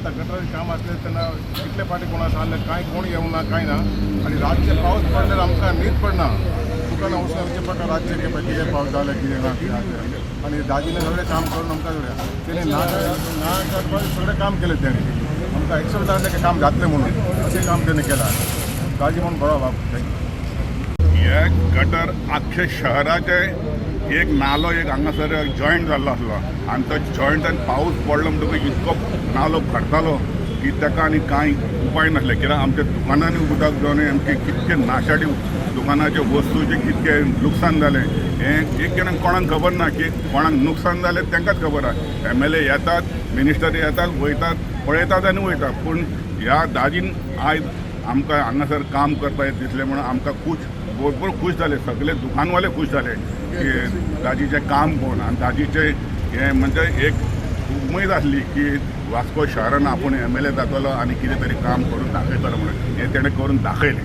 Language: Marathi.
आता गटारी काम असले त्यांना कितले फाटी कोणास आणले काय कोण येऊन ना काय ना आणि रातचे पाऊस पडल्यार आमकां न्हीद पडना दुकान वचून विचार पडटा रातचे कितें पावस जाले कितें ना कितें आणि दाजीने सगळें काम करून आमकां तेणे ना करपाक सगळें काम केलें तेणे आमकां एक्सेप्ट जालें की काम जातलें म्हणून अशें काम तेणे केलां दाजी म्हणून बरो बाब थँक्यू हे गटर आख्खे शहराचे एक नालो एक हांगासर जॉयंट जाल्लो आसलो आनी तो जॉयंट आनी पावस पडलो म्हणटकच इतको नालो भरतालो की ताका आनी कांय उपाय नासले कित्याक आमच्या दुकानांनी उदक जावन आमचे कितके नाशाडी दुकानाचे वस्तूचे कितके लुकसाण जालें हें एक जणांक कोणाक खबर ना की कोणाक नुकसान जालें तांकांच खबर आसा MLA येतात मिनिस्टर येतात वयतात पळयतात आनी वयतात पूण ह्या दाजीन आयज आमकां हांगासर काम करता येत दिसलें म्हणून आमकां भरपूर खूश जाले सगळे दुकानवाले खूश जाले की दाजीचें काम पळोवन आनी दाजीचें हें म्हणजे एक उमेद आसली की वास्को शहरान आपूण MLA जातलो आनी कितें तरी काम करून दाखयतलो म्हणून हें तेणें करून दाखयलें.